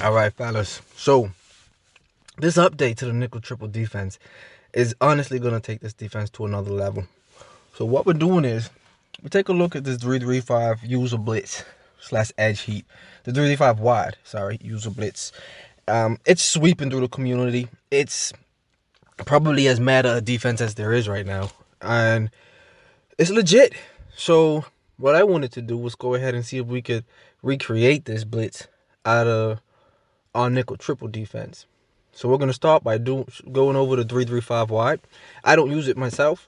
All right, fellas. So this update to the nickel triple defense is honestly going to take this defense to another level. So what we're doing is we take a look at this 335 user blitz / edge heat. The 335 wide, user blitz. It's sweeping through the community. It's probably as meta a defense as there is right now, and it's legit. So what I wanted to do was go ahead and see if we could recreate this blitz out of our nickel triple defense. So we're going to start by going over the 335 wide. I don't use it myself.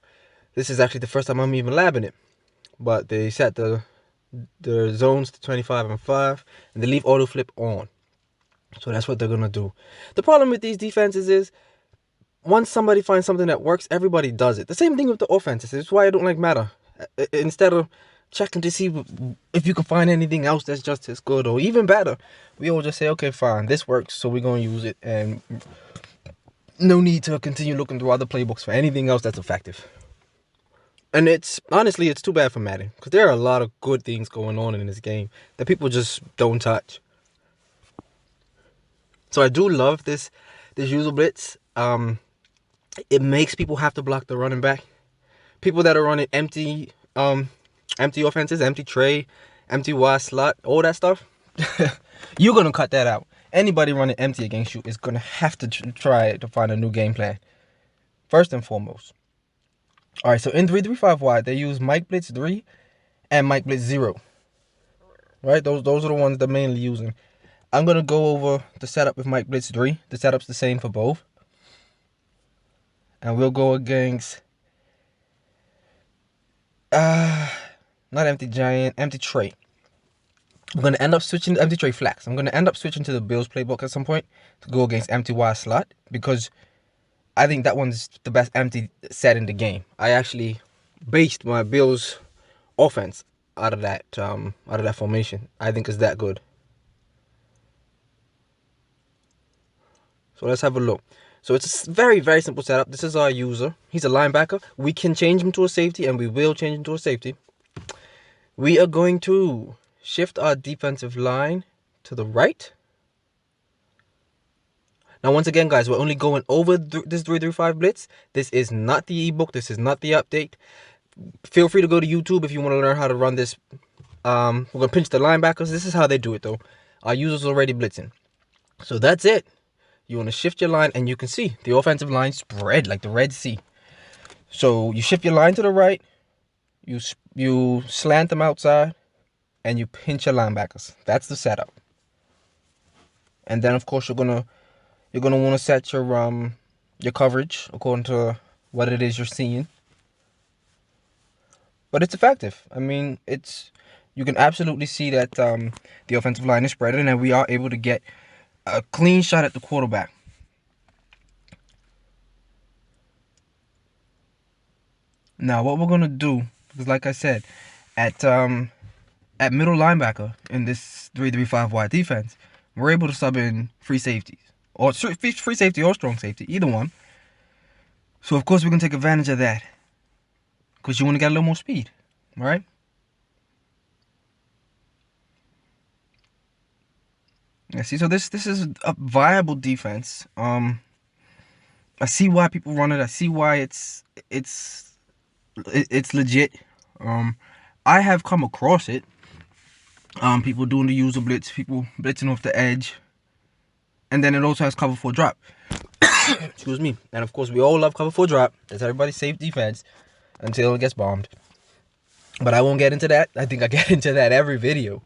This is actually the first time I'm even labbing it. But they set the zones to 25 and 5, and they leave auto flip on. So that's what they're going to do. The problem with these defenses is once somebody finds something that works, everybody does it. The same thing with the offenses. That's why I don't like meta. Instead of checking to see if you can find anything else that's just as good or even better, we all just say, okay, fine, this works, so we're going to use it, and no need to continue looking through other playbooks for anything else that's effective. And it's honestly, it's too bad for Madden, because there are a lot of good things going on in this game that people just don't touch. So I do love this user blitz. It makes people have to block the running back. People that are running empty offenses, empty tray, empty wide slot, all that stuff, you're going to cut that out. Anybody running empty against you is going to have to try to find a new game plan, first and foremost. All right, so in 335 wide, they use Mike Blitz 3 and Mike Blitz 0. Right, those are the ones they're mainly using. I'm going to go over the setup with Mike Blitz 3. The setup's the same for both. And we'll go against not empty giant, empty tray. I'm going to end up switching to empty tray flex. I'm going to end up switching to the Bills playbook at some point to go against empty wide slot, because I think that one's the best empty set in the game. I actually based my Bills offense out of that formation. I think it's that good. So let's have a look. So it's a very, very simple setup. This is our user. He's a linebacker. We can change him to a safety, and we will change him to a safety. We are going to shift our defensive line to the right. Now, once again, guys, we're only going over this 335 blitz. This is not the ebook. This is not the update. Feel free to go to YouTube if you want to learn how to run this. We're going to pinch the linebackers. This is how they do it, though. Our user's already blitzing. So that's it. You want to shift your line, and you can see the offensive line spread like the Red Sea. So you shift your line to the right. You slant them outside, and you pinch your linebackers. That's the setup. And then, of course, you're gonna want to set your coverage according to what it is you're seeing. But it's effective. I mean, you can absolutely see that the offensive line is spreading, and we are able to get a clean shot at the quarterback. Now, what we're gonna do, because like I said, at middle linebacker in this 335 wide defense, we're able to sub in free safeties, or free safety or strong safety, either one. So of course we're gonna take advantage of that, because you want to get a little more speed, right? Yeah, see, so this is a viable defense. I see why people run it. I see why it's legit. I have come across it. People doing the user blitz, people blitzing off the edge, and then it also has cover 4 drop. Excuse me. And of course, we all love cover 4 drop. That's everybody's safe defense until it gets bombed. But I won't get into that. I think I get into that every video.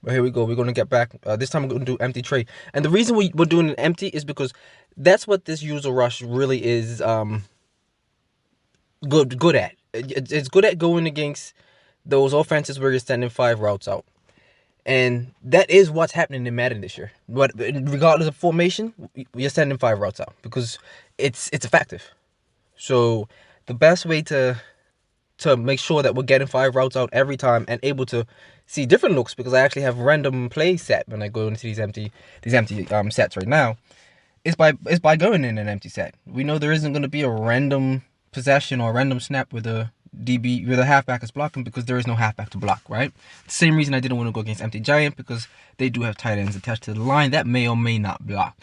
But here we go. We're going to get back. This time we're going to do empty tray. And the reason we're doing an empty is because that's what this user rush really is good at. It's good at going against those offenses where you're sending 5 routes out. And that is what's happening in Madden this year. But regardless of formation, you're sending 5 routes out because it's effective. So the best way to make sure that we're getting 5 routes out every time and able to see different looks, because I actually have random play set when I go into these empty sets right now, is by going in an empty set. We know there isn't going to be a random possession or random snap where the DB where the halfback is blocking, because there is no halfback to block, right? The same reason I didn't want to go against Empty Giant, because they do have tight ends attached to the line that may or may not block.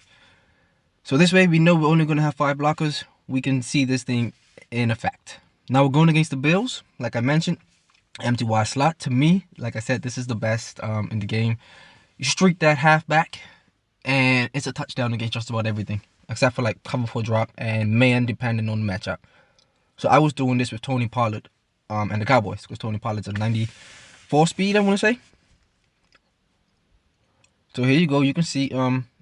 So this way we know we're only going to have 5 blockers. We can see this thing in effect. Now we're going against the Bills. Like I mentioned, empty wide slot. To me, like I said, this is the best in the game. You streak that halfback, and it's a touchdown against just about everything, except for like cover 4 drop and man depending on the matchup. So I was doing this with Tony Pollard and the Cowboys, because Tony Pollard's a 94 speed, I want to say. So here you go. You can see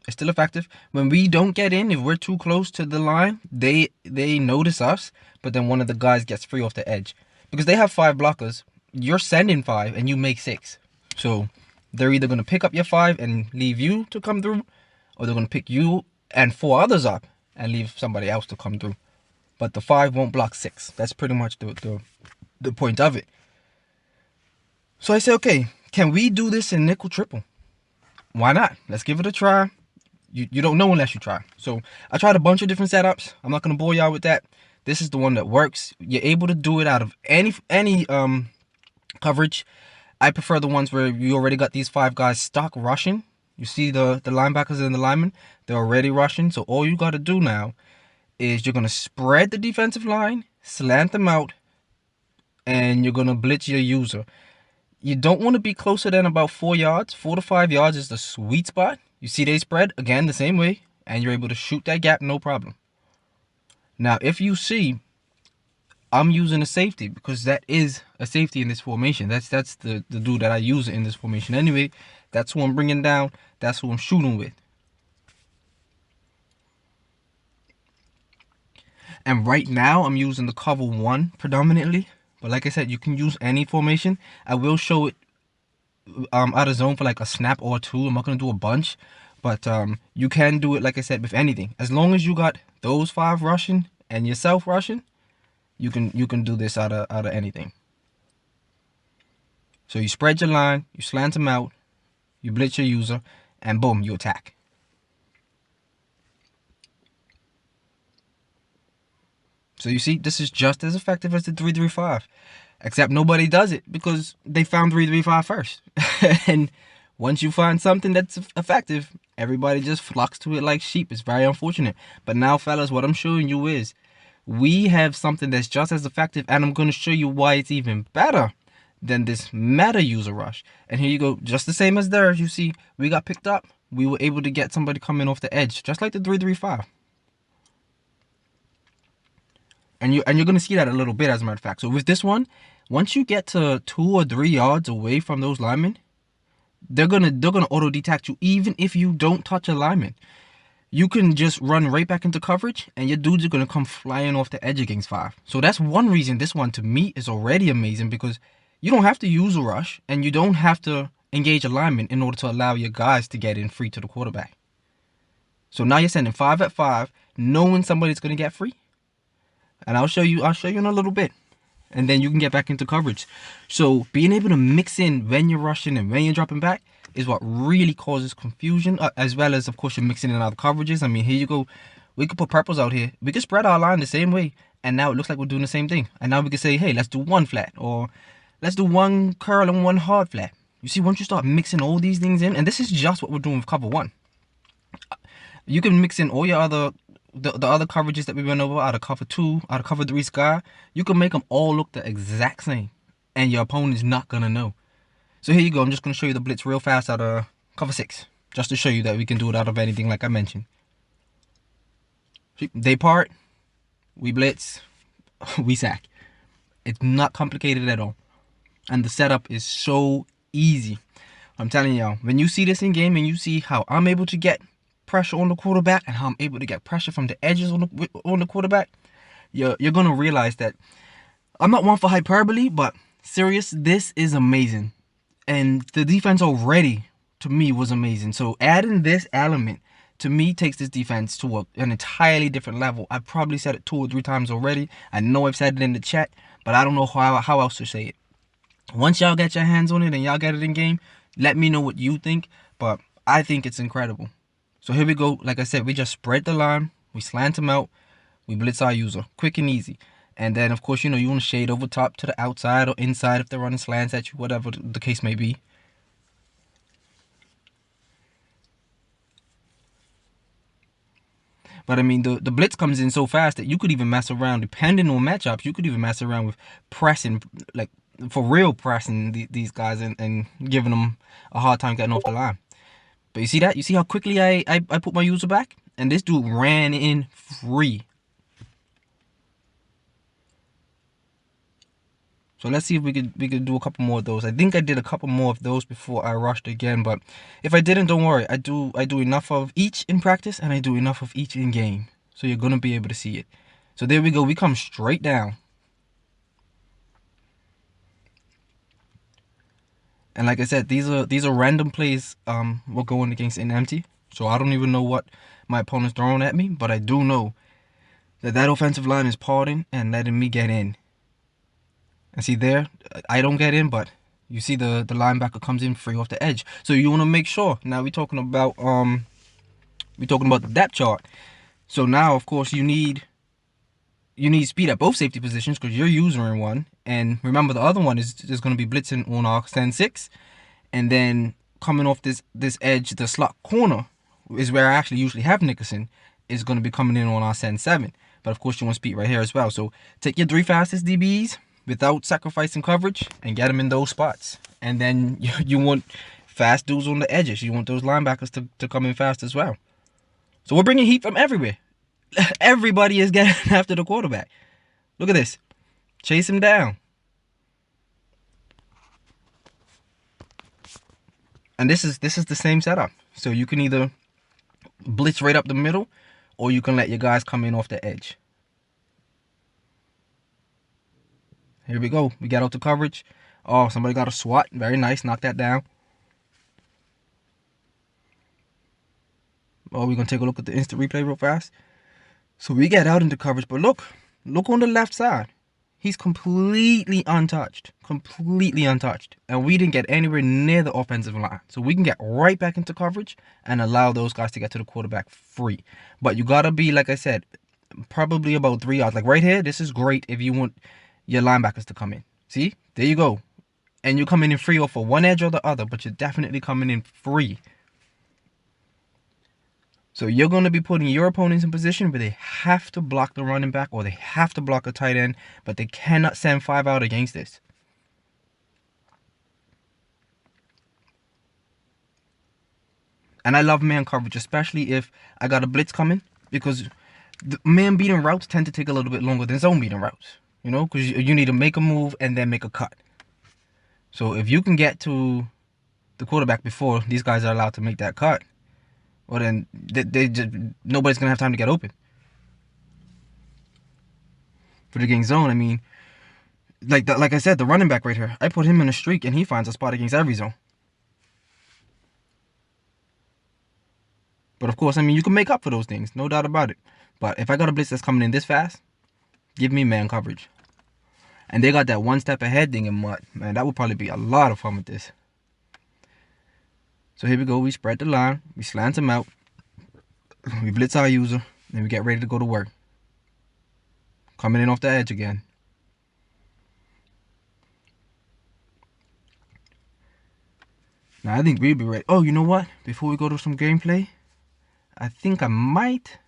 it's still effective. When we don't get in, if we're too close to the line, they notice us, but then one of the guys gets free off the edge. Because they have 5 blockers, you're sending 5 and you make 6. So they're either going to pick up your 5 and leave you to come through, or they're going to pick you and 4 others up and leave somebody else to come through. But the 5 won't block 6. That's pretty much the point of it. So I say, okay, can we do this in nickel triple? Why not? Let's give it a try. You don't know unless you try. So I tried a bunch of different setups. I'm not going to bore y'all with that. This is the one that works. You're able to do it out of any coverage. I prefer the ones where you already got these 5 guys stuck rushing. You see the linebackers and the linemen, they're already rushing. So all you got to do now is you're going to spread the defensive line, slant them out, and you're going to blitz your user. You don't want to be closer than about 4 yards. 4 to 5 yards is the sweet spot. You see they spread, again, the same way, and you're able to shoot that gap, no problem. Now, if you see, I'm using a safety, because that is a safety in this formation. That's the dude that I use in this formation anyway. That's who I'm bringing down. That's who I'm shooting with. And right now, I'm using the cover 1 predominantly. But like I said, you can use any formation. I will show it out of zone for like a snap or 2. I'm not going to do a bunch. But you can do it, like I said, with anything. As long as you got those 5 rushing and yourself rushing, you can do this out of anything. So you spread your line, you slant them out, you blitz your user, and boom, you attack. So you see, this is just as effective as the 3-3-5, except nobody does it because they found 3-3-5 first. And once you find something that's effective, everybody just flocks to it like sheep. It's very unfortunate. But now, fellas, what I'm showing you is we have something that's just as effective, and I'm going to show you why it's even better than this meta user rush. And here you go, just the same as theirs. You see, we got picked up. We were able to get somebody coming off the edge, just like the 3-3-5. And you're going to see that a little bit, as a matter of fact. So with this one, once you get to 2 or 3 yards away from those linemen, they're gonna auto detect you even if you don't touch a lineman. You can just run right back into coverage, and your dudes are gonna come flying off the edge against 5. So that's one reason this one to me is already amazing, because you don't have to use a rush and you don't have to engage a lineman in order to allow your guys to get in free to the quarterback. So now you're sending 5 at 5, knowing somebody's gonna get free. And I'll show you in a little bit. And then you can get back into coverage. So being able to mix in when you're rushing and when you're dropping back is what really causes confusion, as well as, of course, you're mixing in other coverages. I mean, here you go. We could put purples out here. We could spread our line the same way, and now it looks like we're doing the same thing. And now we can say, hey, let's do 1 flat, or let's do 1 curl and 1 hard flat. You see, once you start mixing all these things in, and this is just what we're doing with cover 1. You can mix in all your other the other coverages that we went over out of cover 2, out of cover 3 sky. You can make them all look the exact same, and your opponent is not gonna know. So here you go. I'm just gonna show you the blitz real fast out of cover 6, just to show you that we can do it out of anything, like I mentioned. They part, we blitz, we sack. It's not complicated at all, and the setup is so easy. I'm telling y'all, when you see this in game and you see how I'm able to get pressure on the quarterback and how I'm able to get pressure from the edges on the quarterback, you're gonna realize that I'm not one for hyperbole, but serious, this is amazing. And the defense already, to me, was amazing. So adding this element, to me, takes this defense to an entirely different level. I've probably said it 2 or 3 times already. I know I've said it in the chat, but I don't know how else to say it. Once y'all get your hands on it and y'all get it in game, let me know what you think, but I think it's incredible. So here we go. Like I said, we just spread the line, we slant them out, we blitz our user. Quick and easy. And then, of course, you know, you want to shade over top to the outside or inside if they're running slants at you, whatever the case may be. But I mean, the blitz comes in so fast that you could even mess around, depending on matchups, you could even mess around with pressing, like for real pressing these guys and giving them a hard time getting off the line. But you see that? You see how quickly I put my user back? And this dude ran in free. So let's see if we could do a couple more of those. I think I did a couple more of those before I rushed again, but if I didn't, don't worry. I do enough of each in practice and I do enough of each in game. So you're gonna be able to see it. So there we go. We come straight down. And like I said, these are random plays we're going against in empty. So I don't even know what my opponent's throwing at me, but I do know that offensive line is parting and letting me get in. And see there, I don't get in, but you see the linebacker comes in free off the edge. So you want to make sure. Now we're talking about the depth chart. So now, of course, you need speed at both safety positions because you're using one. And remember, the other one is going to be blitzing on our stand 6. And then coming off this edge, the slot corner is where I actually usually have Nickerson, is going to be coming in on our stand 7. But of course, you want speed right here as well. So take your 3 fastest DBs without sacrificing coverage and get them in those spots. And then you want fast dudes on the edges. You want those linebackers to come in fast as well. So we're bringing heat from everywhere. Everybody is getting after the quarterback. Look at this. Chase him down. And this is the same setup. So you can either blitz right up the middle or you can let your guys come in off the edge. Here we go. We got out the coverage. Oh, somebody got a swat. Very nice. Knock that down. Oh, we're going to take a look at the instant replay real fast. So we get out into coverage. But look on the left side. He's completely untouched. Completely untouched. And we didn't get anywhere near the offensive line. So we can get right back into coverage and allow those guys to get to the quarterback free. But you got to be, like I said, probably about 3 yards. Like right here, this is great if you want your linebackers to come in. See? There you go. And you're coming in free off of one edge or the other, but you're definitely coming in free. So you're going to be putting your opponents in position where they have to block the running back or they have to block a tight end, but they cannot send 5 out against this. And I love man coverage, especially if I got a blitz coming, because the man beating routes tend to take a little bit longer than zone beating routes. You know, because you need to make a move and then make a cut. So if you can get to the quarterback before these guys are allowed to make that cut, well then nobody's gonna have time to get open. For the game zone, I mean, like I said, the running back right here, I put him in a streak and he finds a spot against every zone. But of course, I mean, you can make up for those things, no doubt about it. But if I got a blitz that's coming in this fast, give me man coverage. And they got that one step ahead thing in mud. Man, that would probably be a lot of fun with this. So here we go. We spread the line. We slant them out. We blitz our user. And we get ready to go to work. Coming in off the edge again. Now I think we'll be ready. Oh, you know what? Before we go to some gameplay, I think I might.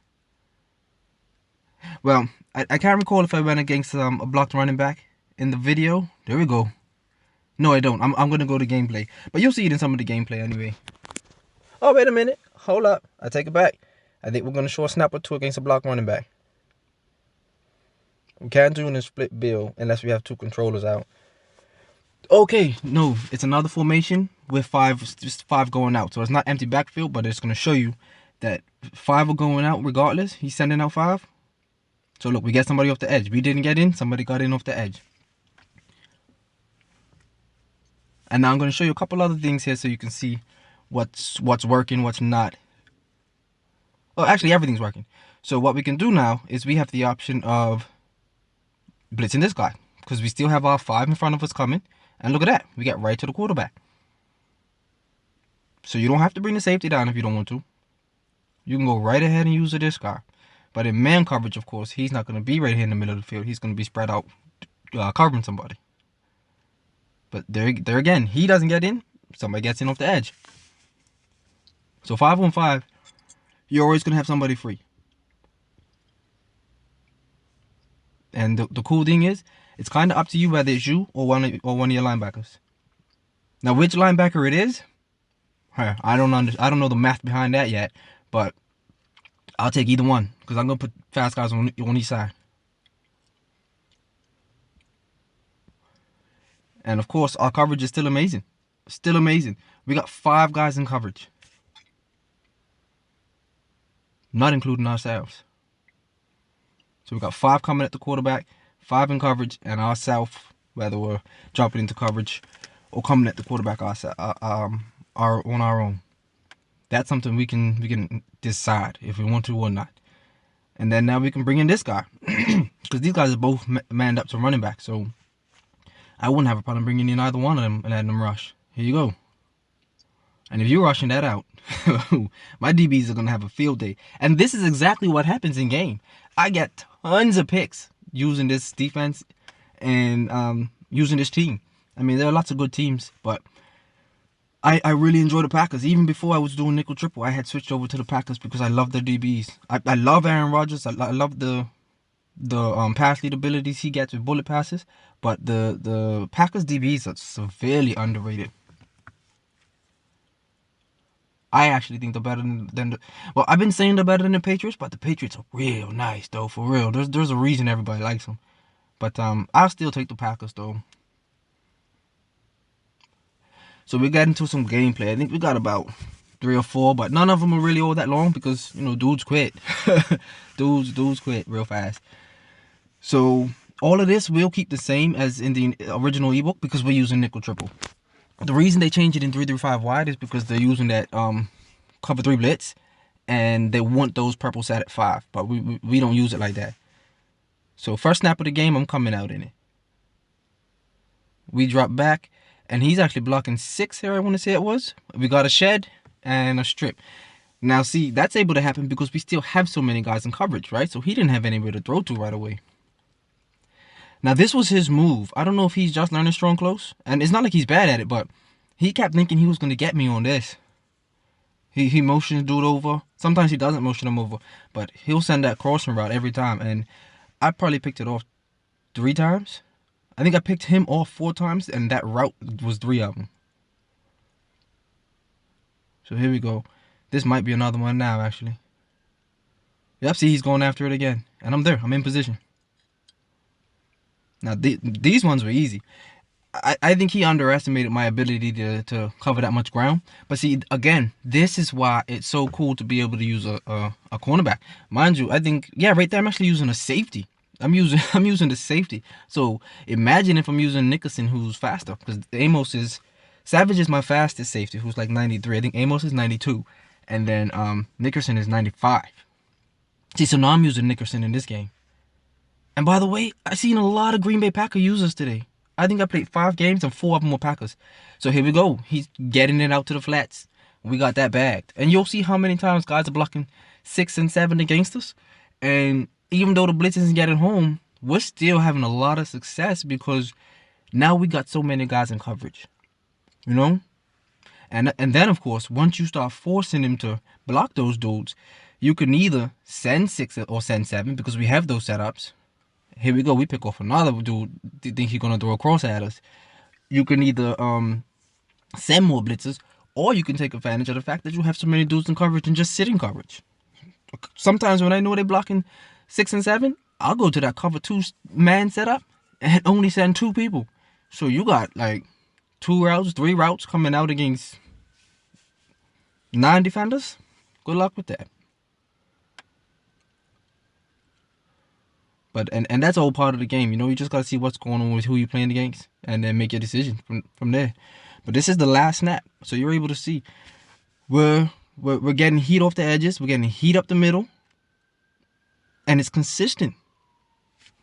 Well, I can't recall if I went against a blocked running back in the video. There we go. No, I don't. I'm going to go to gameplay. But you'll see it in some of the gameplay anyway. Oh, wait a minute. Hold up. I take it back. I think we're going to show a snap or 2 against a blocked running back. We can't do in a split bill unless we have 2 controllers out. Okay, no. It's another formation with 5, just 5 going out. So it's not empty backfield, but it's going to show you that 5 are going out regardless. He's sending out 5. So look, we get somebody off the edge. We didn't get in. Somebody got in off the edge. And now I'm going to show you a couple other things here so you can see what's working, what's not. Well, actually, everything's working. So what we can do now is we have the option of blitzing this guy because we still have our 5 in front of us coming. And look at that. We get right to the quarterback. So you don't have to bring the safety down if you don't want to. You can go right ahead and use this guy. But in man coverage, of course, he's not going to be right here in the middle of the field. He's going to be spread out covering somebody. But there again, he doesn't get in. Somebody gets in off the edge. So 5-on-5, you're always going to have somebody free. And the cool thing is, it's kind of up to you whether it's you or one of your linebackers. Now, which linebacker it is, I don't know the math behind that yet, but I'll take either one because I'm gonna put fast guys on each side. And of course, our coverage is still amazing. Still amazing. We got 5 guys in coverage, not including ourselves. So we got 5 coming at the quarterback, 5 in coverage, and ourselves, whether we're dropping into coverage or coming at the quarterback on our own. That's something we can decide if we want to or not. And then now we can bring in this guy because these guys are both manned up to running back. So I wouldn't have a problem bringing in either one of them and letting them rush. Here you go. And if you're rushing that out, my DBs are going to have a field day. And this is exactly what happens in game. I get tons of picks using this defense and using this team. I mean, there are lots of good teams, but I really enjoy the Packers. Even before I was doing nickel triple, I had switched over to the Packers because I love their DBs. I love Aaron Rodgers. I love the pass lead abilities he gets with bullet passes. But the Packers DBs are severely underrated. I actually think they're better than well, I've been saying they're better than the Patriots, but the Patriots are real nice though, for real. There's a reason everybody likes them. But I'll still take the Packers though. So we got into some gameplay. I think we got about 3 or 4, but none of them are really all that long because, you know, dudes quit. dudes quit real fast. So all of this will keep the same as in the original ebook because we're using nickel triple. The reason they changed it in 3-5 wide is because they're using that cover 3 blitz, and they want those purple set at 5, but we don't use it like that. So first snap of the game, I'm coming out in it. We drop back, and he's actually blocking 6 here, I want to say it was. We got a shed and a strip. Now see, that's able to happen because we still have so many guys in coverage, right? So he didn't have anywhere to throw to right away. Now, this was his move. I don't know if he's just learning strong close. And it's not like he's bad at it, but he kept thinking he was going to get me on this. He motions dude over. Sometimes he doesn't motion him over, but he'll send that crossing route every time. And I probably picked it off 3 times. I think I picked him off 4 times, and that route was 3 of them. So here we go. This might be another one now, actually. Yep, see, he's going after it again. And I'm there. I'm in position. Now, these ones were easy. I think he underestimated my ability to cover that much ground. But see, again, this is why it's so cool to be able to use a cornerback. Mind you, I think, yeah, right there I'm actually using a safety. I'm using the safety. So imagine if I'm using Nickerson, who's faster. Because Savage is my fastest safety, who's like 93. I think Amos is 92. And then Nickerson is 95. See, so now I'm using Nickerson in this game. And by the way, I've seen a lot of Green Bay Packer users today. I think I played 5 games and 4 of them were Packers. So here we go. He's getting it out to the flats. We got that bagged. And you'll see how many times guys are blocking 6 and 7 against us. And even though the blitz isn't getting home, we're still having a lot of success because now we got so many guys in coverage. You know? And then, of course, once you start forcing him to block those dudes, you can either send 6 or send 7 because we have those setups. Here we go. We pick off another dude. Think he's gonna throw a cross at us. You can either send more blitzes, or you can take advantage of the fact that you have so many dudes in coverage and just sit in coverage. Sometimes when I know they're blocking 6 and 7, I'll go to that cover 2 man setup and only send 2 people. So you got like 2 routes, 3 routes coming out against 9 defenders. Good luck with that. But and that's all part of the game, you know. You just gotta see what's going on with who you're playing against, and then make your decision from there. But this is the last snap, so you're able to see we're getting heat off the edges, we're getting heat up the middle, and it's consistent.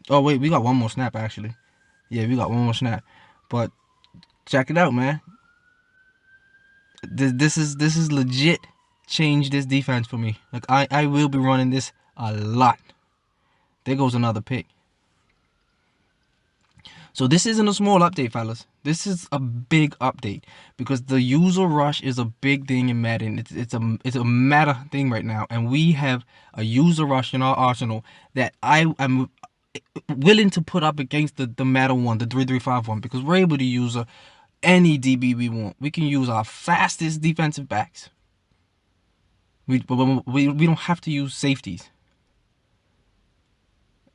Oh wait, we got one more snap actually. Yeah, we got one more snap. But check it out, man. This is legit changed this defense for me. Like I will be running this a lot. There goes another pick. So this isn't a small update, fellas. This is a big update because the user rush is a big thing in Madden. It's a meta thing right now, and we have a user rush in our arsenal that I am willing to put up against the meta one, the 3-3-5 one, because we're able to use any DB we want. We can use our fastest defensive backs. We don't have to use safeties.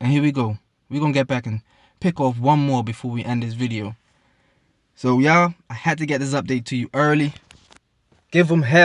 And here we go. We're gonna get back and pick off one more before we end this video. So y'all, I had to get this update to you early. Give them hell.